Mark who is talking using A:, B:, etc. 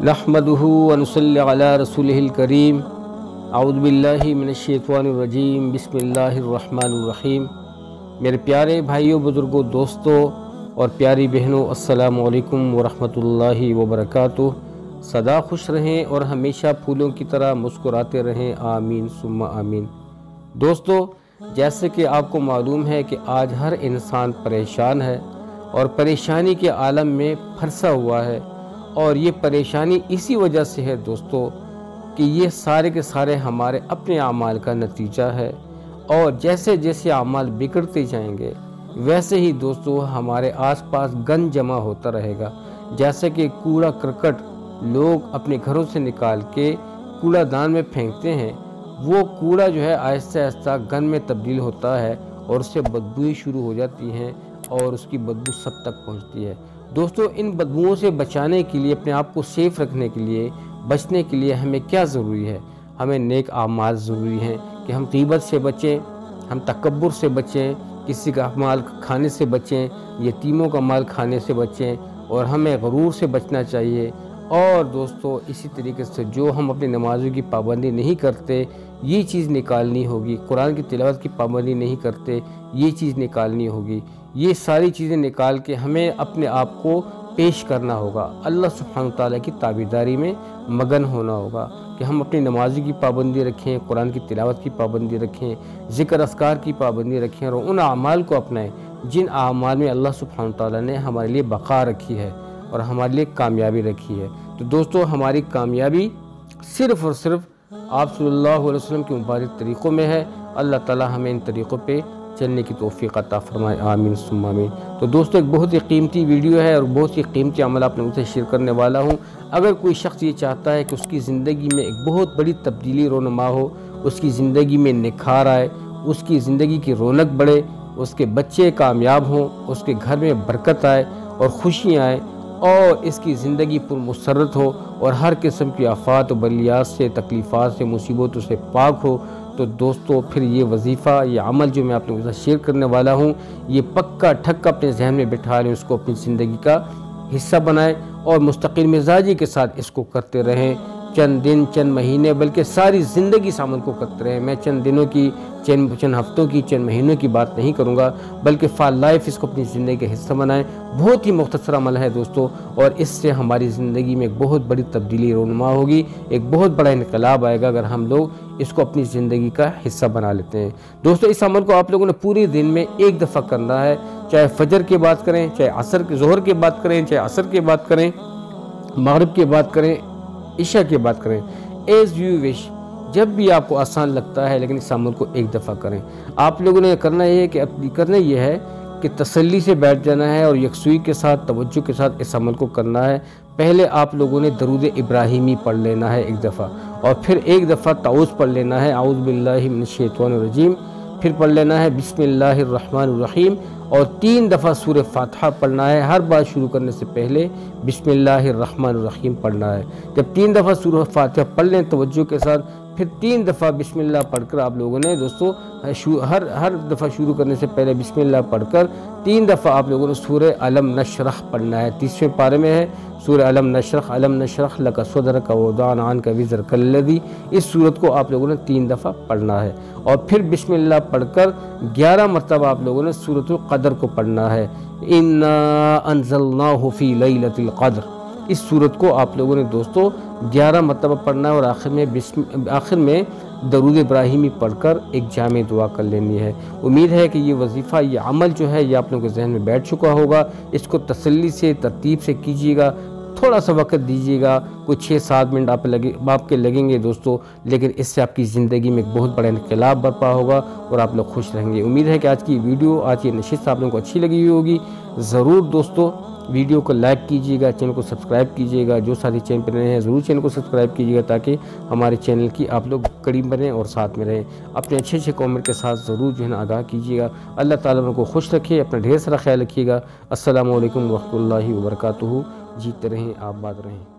A: نحمدہ ونصلی علی رسولہ الکریم اعوذ باللہ من الشیطان الرجیم بسم اللہ الرحمن الرحیم۔ میرے پیارے بھائیوں، بزرگوں، دوستوں اور پیاری بہنوں، السلام علیکم ورحمۃ اللہ وبرکاتہ۔ سدا خوش رہیں اور ہمیشہ پھولوں کی طرح مسکراتے رہیں، آمین ثم آمین۔ دوستو، جیسے کہ آپ کو معلوم ہے کہ آج ہر انسان پریشان ہے اور پریشانی کے عالم میں پھنسا ہوا ہے، اور یہ پریشانی اسی وجہ سے ہے دوستو کہ یہ سارے کے سارے ہمارے اپنے اعمال کا نتیجہ ہے، اور جیسے جیسے اعمال بگڑتے جائیں گے ویسے ہی دوستو ہمارے آس پاس گند جمع ہوتا رہے گا۔ جیسے کہ کوڑا کرکٹ لوگ اپنے گھروں سے نکال کے کوڑا دان میں پھینکتے ہیں، وہ کوڑا جو ہے آہستہ آہستہ گند میں تبدیل ہوتا ہے اور اس سے بدبوئیں شروع ہو جاتی ہیں اور اس کی بدبو سب تک پہنچتی ہے۔ دوستو، ان بدبوؤں سے بچانے کے لیے، اپنے آپ کو سیف رکھنے کے لیے، بچنے کے لیے ہمیں کیا ضروری ہے؟ ہمیں نیک اعمال ضروری ہیں کہ ہم غیبت سے بچیں، ہم تکبر سے بچیں، کسی کا مال کھانے سے بچیں، یتیموں کا مال کھانے سے بچیں، اور ہمیں غرور سے بچنا چاہیے۔ اور دوستو، اسی طریقے سے جو ہم اپنی نمازوں کی پابندی نہیں کرتے یہ چیز نکالنی ہوگی، قرآن کی تلاوت کی پابندی نہیں کرتے یہ چیز نکالنی ہوگی۔ یہ ساری چیزیں نکال کے ہمیں اپنے آپ کو پیش کرنا ہوگا، اللہ سبحانہ وتعالیٰ کی تابعداری میں مگن ہونا ہوگا کہ ہم اپنی نمازوں کی پابندی رکھیں، قرآن کی تلاوت کی پابندی رکھیں، ذکر اذکار کی پابندی رکھیں، اور ان اعمال کو اپنائیں جن اعمال میں اللہ سبحانہ وتعالیٰ نے ہمارے لیے بقا رکھی ہے اور ہمارے لیے کامیابی رکھی ہے۔ تو دوستو، ہماری کامیابی صرف اور صرف آپ صلی اللہ علیہ وسلم کے مبارک طریقوں میں ہے۔ اللہ تعالیٰ ہمیں ان طریقوں پہ چلنے کی توفیق عطا فرمائے، آمین ثم آمین۔ تو دوستو، ایک بہت ہی قیمتی ویڈیو ہے اور بہت ہی قیمتی عمل آپ لوگوں سے شیئر کرنے والا ہوں۔ اگر کوئی شخص یہ چاہتا ہے کہ اس کی زندگی میں ایک بہت بڑی تبدیلی رونما ہو، اس کی زندگی میں نکھار آئے، اس کی زندگی کی رونق بڑھے، اس کے بچے کامیاب ہوں، اس کے گھر میں برکت آئے اور خوشیاں آئیں، اور اس کی زندگی پرمسرت ہو اور ہر قسم کی آفات و بلیات سے، تکلیفات سے، مصیبتوں سے پاک ہو، تو دوستو پھر یہ وظیفہ، یہ عمل جو میں آپ لوگوں کے ساتھ شیئر کرنے والا ہوں، یہ پکا ٹھکا اپنے ذہن میں بٹھا لیں، اس کو اپنی زندگی کا حصہ بنائیں اور مستقل مزاجی کے ساتھ اس کو کرتے رہیں۔ چند دن، چند مہینے، بلکہ ساری زندگی اس عمل کو کرتے رہیں۔ میں چند دنوں کی، چند ہفتوں کی، چند مہینوں کی بات نہیں کروں گا، بلکہ فار لائف اس کو اپنی زندگی کا حصہ بنائیں۔ بہت ہی مختصر عمل ہے دوستو، اور اس سے ہماری زندگی میں ایک بہت بڑی تبدیلی رونما ہوگی، ایک بہت بڑا انقلاب آئے گا اگر ہم لوگ اس کو اپنی زندگی کا حصہ بنا لیتے ہیں۔ دوستو، اس عمل کو آپ لوگوں نے پورے دن میں ایک دفعہ کرنا ہے، چاہے فجر کی بات کریں، چاہے ظہر کی بات کریں، چاہے عصر کی بات کریں، مغرب کی بات کریں، عشاء کی بات کریں، ایز یو وش، جب بھی آپ کو آسان لگتا ہے، لیکن اس عمل کو ایک دفعہ کریں۔ آپ لوگوں نے کرنا یہ ہے کہ تسلی سے بیٹھ جانا ہے اور یکسوئی کے ساتھ، توجہ کے ساتھ اس عمل کو کرنا ہے۔ پہلے آپ لوگوں نے درود ابراہیمی پڑھ لینا ہے ایک دفعہ، اور پھر ایک دفعہ تعوذ پڑھ لینا ہے، اعوذ باللہ من الشیطان الرجیم، پھر پڑھ لینا ہے بسم اللہ الرحمن الرحیم، اور 3 دفعہ سورہ فاتحہ پڑھنا ہے۔ ہر بات شروع کرنے سے پہلے بسم اللہ الرحمن الرحیم پڑھنا ہے۔ جب 3 دفعہ سورہ فاتحہ پڑھ لیں توجہ کے ساتھ، پھر 3 دفعہ بسم اللہ پڑھ کر آپ لوگوں نے دوستو ہر دفعہ شروع کرنے سے پہلے بسم اللہ پڑھ کر 3 دفعہ آپ لوگوں نے سورہ علم نشرح پڑھنا ہے۔ 30ویں پارے میں ہے سورہ علم نشرح لک صدرک ووضعنا عنک وزرک الذی، اس سورت کو آپ لوگوں نے 3 دفعہ پڑھنا ہے، اور پھر بسم اللہ پڑھ کر 11 مرتبہ آپ لوگوں نے سورۃ القدر کو پڑھنا ہے۔ انا انزلناہ فی لیلۃ القدر، اس سورت کو آپ لوگوں نے دوستو 11 مرتبہ پڑھنا ہے، اور آخر میں درود ابراہیمی پڑھ کر ایک جامع دعا کر لینی ہے۔ امید ہے کہ یہ وظیفہ، یہ عمل جو ہے یہ آپ لوگوں کے ذہن میں بیٹھ چکا ہوگا۔ اس کو تسلی سے، ترتیب سے کیجیے گا، تھوڑا سا وقت دیجیے گا، کوئی 6-7 منٹ آپ کے لگیں گے دوستو، لیکن اس سے آپ کی زندگی میں ایک بہت بڑا انقلاب برپا ہوگا اور آپ لوگ خوش رہیں گے۔ امید ہے کہ آج کی ویڈیو، آج کی نشست آپ لوگوں کو اچھی لگی ہوئی ہوگی۔ ضرور دوستو ویڈیو کو لائک کیجیے گا، چینل کو سبسکرائب کیجیے گا، جو ساتھی چینل پہ رہے ہیں ضرور چینل کو سبسکرائب کیجیے گا تاکہ ہمارے چینل کی آپ لوگ قریب بنیں اور ساتھ میں رہیں۔ اپنے اچھے کامنٹ کے ساتھ ضرور جو ہے نا آگاہ کیجیے گا۔ اللہ تعالیٰ ان کو خوش رکھے، اپنا ڈھیر سارا خیال رکھیے گا۔ السلام علیکم ورحمۃ اللہ وبرکاتہ۔ جیتے رہیں، آباد رہیں۔